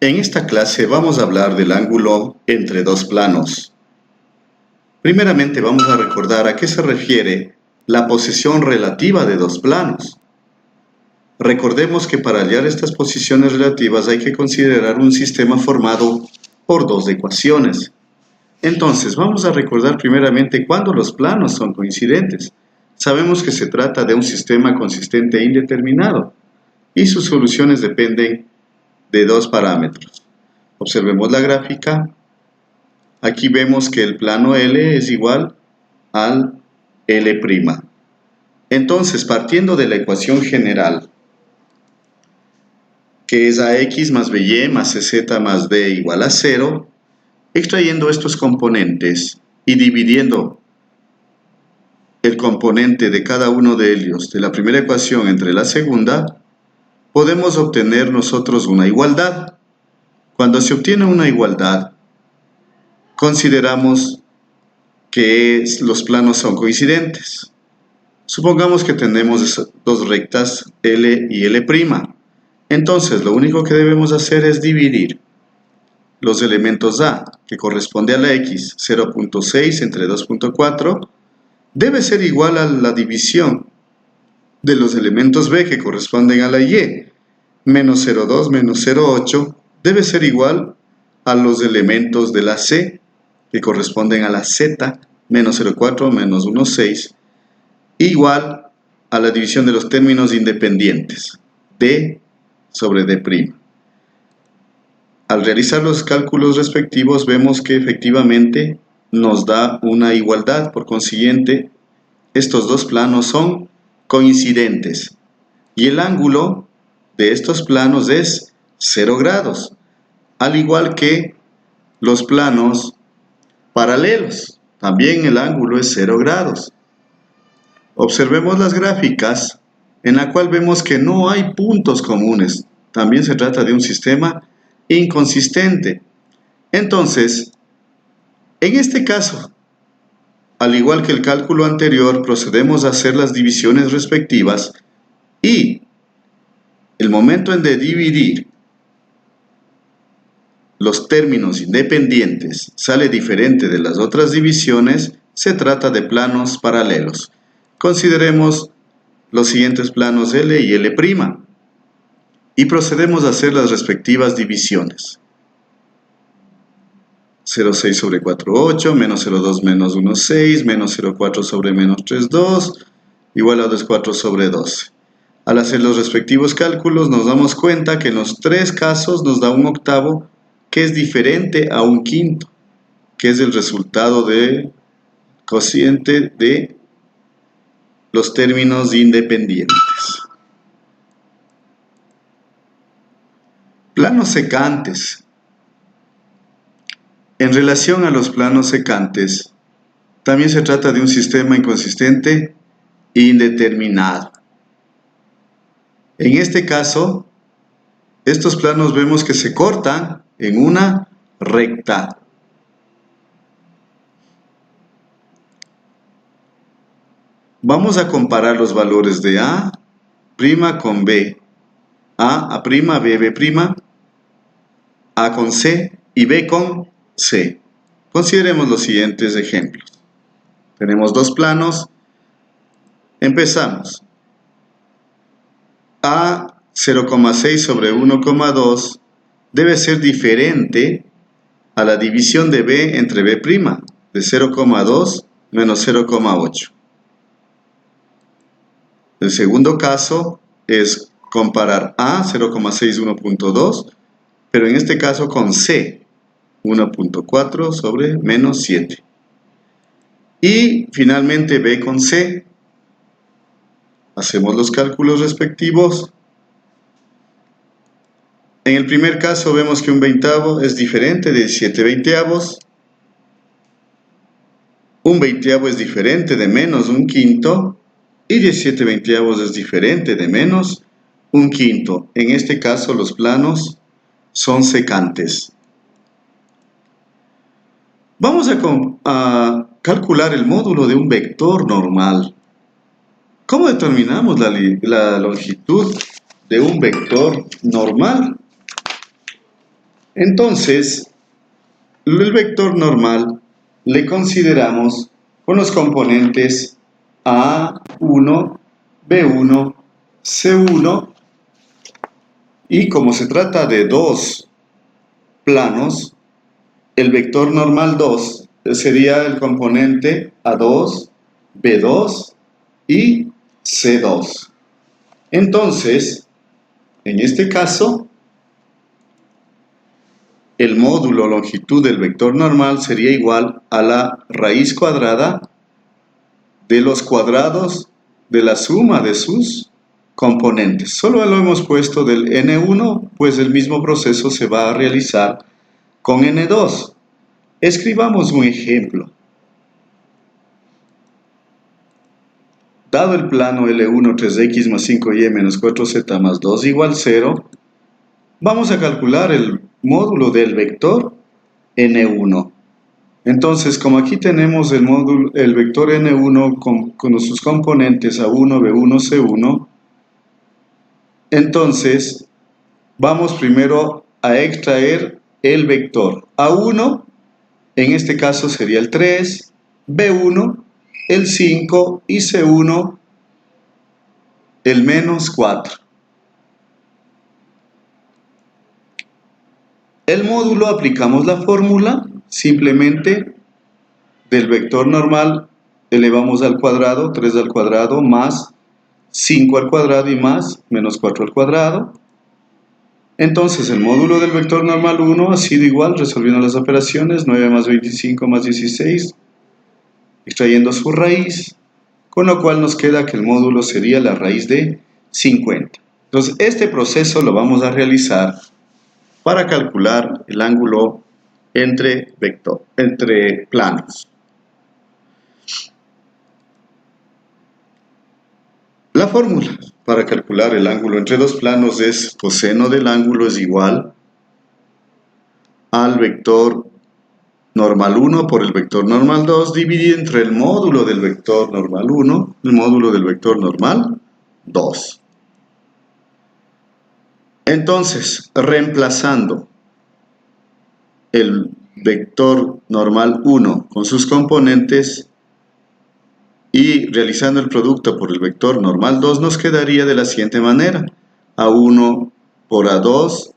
En esta clase vamos a hablar del ángulo entre dos planos. Primeramente vamos a recordar a qué se refiere la posición relativa de dos planos. Recordemos que para hallar estas posiciones relativas hay que considerar un sistema formado por dos ecuaciones. Entonces vamos a recordar primeramente cuándo los planos son coincidentes. Sabemos que se trata de un sistema consistente e indeterminado y sus soluciones dependen de dos parámetros. Observemos la gráfica. Aquí vemos que el plano L es igual al L'. Entonces, partiendo de la ecuación general, que es AX más BY más CZ más D igual a 0, extrayendo estos componentes y dividiendo el componente de cada uno de ellos de la primera ecuación entre la segunda, podemos obtener nosotros una igualdad. Cuando se obtiene una igualdad, consideramos que los planos son coincidentes. Supongamos que tenemos dos rectas L y L'. Entonces, lo único que debemos hacer es dividir los elementos A, que corresponde a la X, 0.6 entre 2.4, debe ser igual a la división de los elementos B, que corresponden a la Y, menos 0.2 menos 0.8, debe ser igual a los elementos de la C, que corresponden a la Z, menos 0.4 menos 1.6, igual a la división de los términos independientes, D sobre D'. Al realizar los cálculos respectivos vemos que efectivamente nos da una igualdad. Por consiguiente, estos dos planos son coincidentes y el ángulo de estos planos es 0 grados, al igual que los planos paralelos. También el ángulo es 0 grados. Observemos las gráficas en la cual vemos que no hay puntos comunes. También se trata de un sistema inconsistente. Entonces, en este caso, al igual que el cálculo anterior, procedemos a hacer las divisiones respectivas y el momento en de dividir los términos independientes sale diferente de las otras divisiones, se trata de planos paralelos. Consideremos los siguientes planos L y L'. Y procedemos a hacer las respectivas divisiones. 0.6 sobre 4.8, menos 0.2 menos 1.6, menos 0.4 sobre menos 3.2, igual a 2.4 sobre 12. Al hacer los respectivos cálculos nos damos cuenta que en los tres casos nos da un octavo que es diferente a un quinto, que es el resultado del cociente de los términos independientes. Planos secantes. En relación a los planos secantes, también se trata de un sistema inconsistente e indeterminado. En este caso, estos planos vemos que se cortan en una recta. Vamos a comparar los valores de A' con B, A' B', A con C y B con C. Consideremos los siguientes ejemplos. Tenemos dos planos. Empezamos. A 0,6 sobre 1,2 debe ser diferente a la división de B entre B', de 0,2 menos 0,8. El segundo caso es comparar A 0,6 1.2, pero en este caso con C 1.4 sobre menos 7. Y finalmente B con C. Hacemos los cálculos respectivos. En el primer caso vemos que un veintavo es diferente de 7 veinteavos. Un veinteavo es diferente de menos un quinto. Y 17 veinteavos es diferente de menos un quinto. En este caso los planos son secantes. Vamos a calcular el módulo de un vector normal. ¿Cómo determinamos la longitud de un vector normal? Entonces, el vector normal le consideramos con los componentes A1, B1, C1, y como se trata de dos planos, el vector normal 2 sería el componente A2, B2 y C2. Entonces, en este caso, el módulo longitud del vector normal sería igual a la raíz cuadrada de los cuadrados de la suma de sus componentes. Solo lo hemos puesto del n1, pues el mismo proceso se va a realizar con n2. Escribamos un ejemplo. Dado el plano L1 3x más 5y menos 4z más 2 igual 0, vamos a calcular el módulo del vector n1. Entonces, como aquí tenemos el vector n1 con sus componentes a1, b1, c1, entonces vamos primero a extraer el vector a1, en este caso sería el 3, b1, el 5 y c1, el menos 4. El módulo aplicamos la fórmula, simplemente del vector normal elevamos al cuadrado, 3 al cuadrado más 5 al cuadrado y más menos 4 al cuadrado. Entonces el módulo del vector normal 1 ha sido igual, resolviendo las operaciones, 9 más 25 más 16, extrayendo su raíz, con lo cual nos queda que el módulo sería la raíz de 50. Entonces este proceso lo vamos a realizar para calcular el ángulo entre planos. La fórmula para calcular el ángulo entre dos planos es coseno del ángulo es igual al vector normal 1 por el vector normal 2 dividido entre el módulo del vector normal 1 y el módulo del vector normal 2. Entonces, reemplazando el vector normal 1 con sus componentes y realizando el producto por el vector normal 2, nos quedaría de la siguiente manera: A1 por A2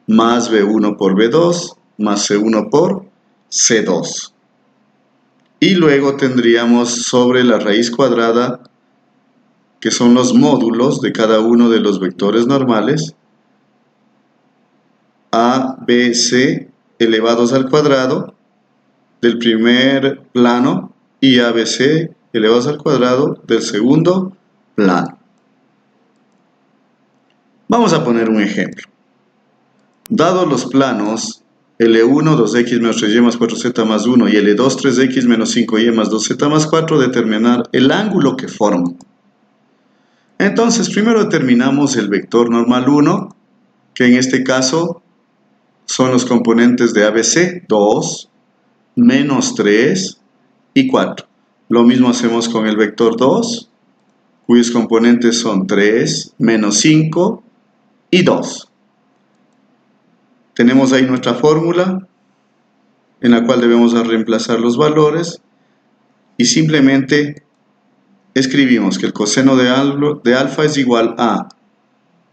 más B1 por B2 más C1 por C2. Y luego tendríamos sobre la raíz cuadrada, que son los módulos de cada uno de los vectores normales, A, B, C elevados al cuadrado del primer plano y ABC elevados al cuadrado del segundo plano. Vamos a poner un ejemplo. Dados los planos L1 2x menos 3y más 4z más 1 y L2 3x menos 5y más 2z más 4, determinar el ángulo que forman. Entonces primero determinamos el vector normal 1, que en este caso son los componentes de ABC, 2, menos 3 y 4. Lo mismo hacemos con el vector 2, cuyos componentes son 3, menos 5 y 2. Tenemos ahí nuestra fórmula, en la cual debemos reemplazar los valores, y simplemente escribimos que el coseno de alfa es igual a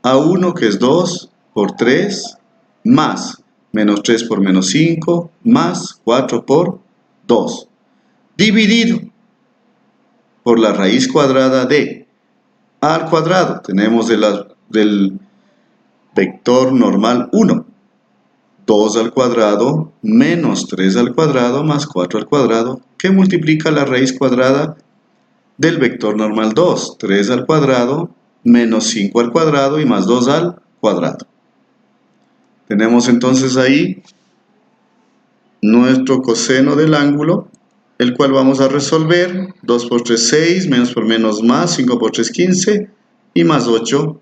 A1, que es 2, por 3, más menos 3 por menos 5, más 4 por 2, dividido por la raíz cuadrada de A al cuadrado. Tenemos del vector normal 1, 2 al cuadrado, menos 3 al cuadrado, más 4 al cuadrado, que multiplica la raíz cuadrada del vector normal 2, 3 al cuadrado, menos 5 al cuadrado y más 2 al cuadrado. Tenemos entonces ahí nuestro coseno del ángulo, el cual vamos a resolver. 2 por 3, 6, menos por menos más, 5 por 3, 15 y más 8.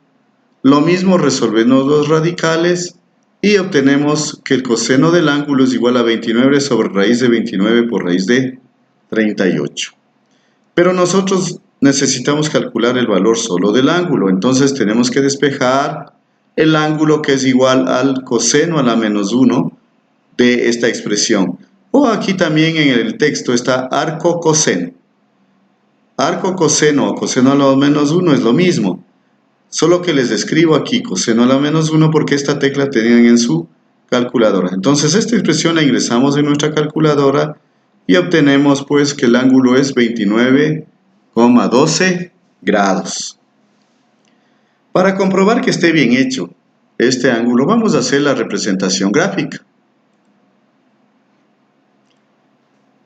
Lo mismo, resolvemos los radicales y obtenemos que el coseno del ángulo es igual a 29 sobre raíz de 29 por raíz de 38. Pero nosotros necesitamos calcular el valor solo del ángulo, entonces tenemos que despejar el ángulo que es igual al coseno a la menos 1 de esta expresión. O aquí también en el texto está arco coseno. Arco coseno o coseno a la menos 1 es lo mismo. Solo que les describo aquí coseno a la menos 1 porque esta tecla tenían en su calculadora. Entonces esta expresión la ingresamos en nuestra calculadora y obtenemos pues que el ángulo es 29,12 grados. Para comprobar que esté bien hecho este ángulo, vamos a hacer la representación gráfica.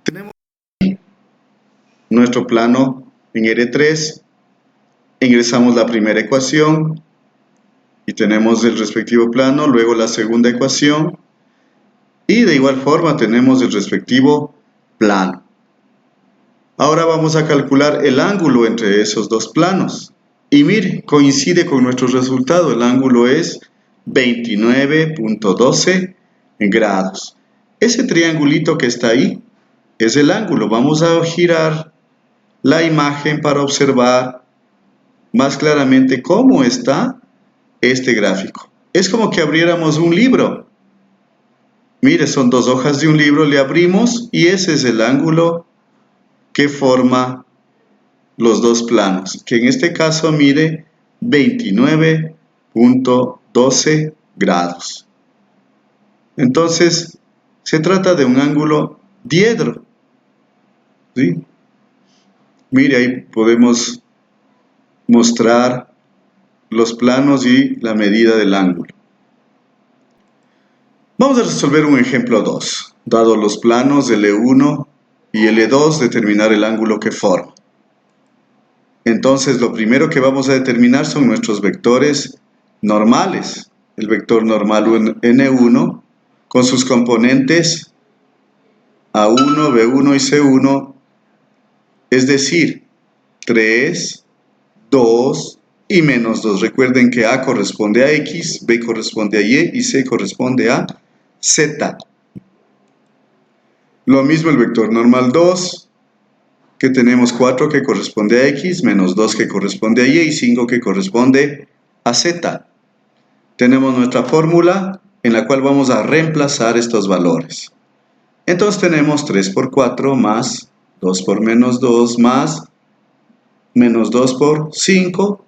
Tenemos nuestro plano en R3, ingresamos la primera ecuación y tenemos el respectivo plano, luego la segunda ecuación y de igual forma tenemos el respectivo plano. Ahora vamos a calcular el ángulo entre esos dos planos. Y mire, coincide con nuestro resultado, el ángulo es 29,12 grados. Ese triangulito que está ahí es el ángulo. Vamos a girar la imagen para observar más claramente cómo está este gráfico. Es como que abriéramos un libro. Mire, son dos hojas de un libro, le abrimos y ese es el ángulo que forma los dos planos, que en este caso mide 29,12 grados. Entonces, se trata de un ángulo diedro. ¿Sí? Mire, ahí podemos mostrar los planos y la medida del ángulo. Vamos a resolver un ejemplo 2. Dado los planos L1 y L2, determinar el ángulo que forma. Entonces, lo primero que vamos a determinar son nuestros vectores normales. El vector normal N1 con sus componentes A1, B1 y C1, es decir, 3, 2 y menos 2. Recuerden que A corresponde a X, B corresponde a Y C corresponde a Z. Lo mismo el vector normal 2, que tenemos 4 que corresponde a X, menos 2 que corresponde a Y y 5 que corresponde a Z. Tenemos nuestra fórmula en la cual vamos a reemplazar estos valores. Entonces tenemos 3 por 4 más 2 por menos 2 más menos 2 por 5.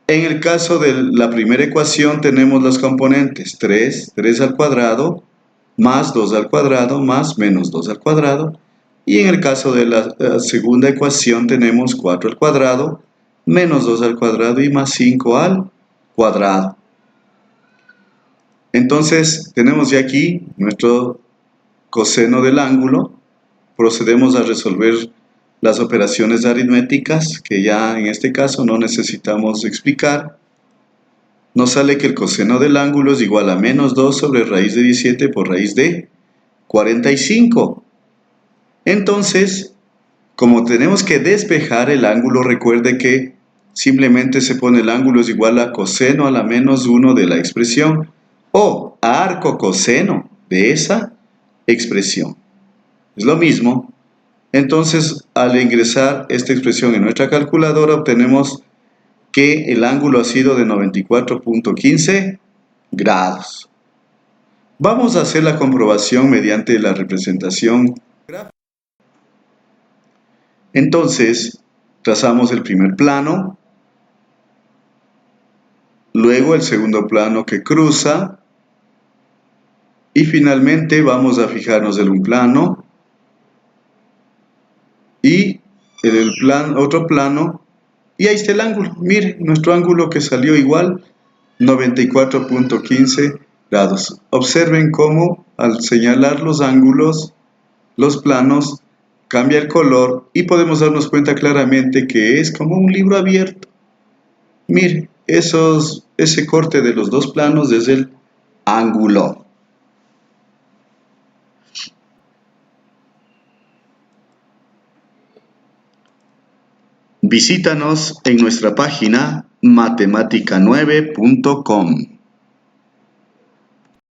En el caso de la primera ecuación tenemos los componentes 3 al cuadrado, más 2 al cuadrado, más menos 2 al cuadrado. Y en el caso de la segunda ecuación tenemos 4 al cuadrado, menos 2 al cuadrado y más 5 al cuadrado. Entonces tenemos ya aquí nuestro coseno del ángulo. Procedemos a resolver las operaciones aritméticas que ya en este caso no necesitamos explicar. Nos sale que el coseno del ángulo es igual a menos 2 sobre raíz de 17 por raíz de 45. Entonces, como tenemos que despejar el ángulo, recuerde que simplemente se pone el ángulo es igual a coseno a la menos 1 de la expresión o a arco coseno de esa expresión. Es lo mismo. Entonces, al ingresar esta expresión en nuestra calculadora, obtenemos que el ángulo ha sido de 94,15 grados. Vamos a hacer la comprobación mediante la representación gráfica. Entonces, trazamos el primer plano, luego el segundo plano que cruza, y finalmente vamos a fijarnos en un plano, y en el otro plano, y ahí está el ángulo. Mire, nuestro ángulo que salió igual, 94,15 grados. Observen cómo al señalar los ángulos, los planos, cambia el color y podemos darnos cuenta claramente que es como un libro abierto. Mire, ese corte de los dos planos es el ángulo. Visítanos en nuestra página matematica9.com.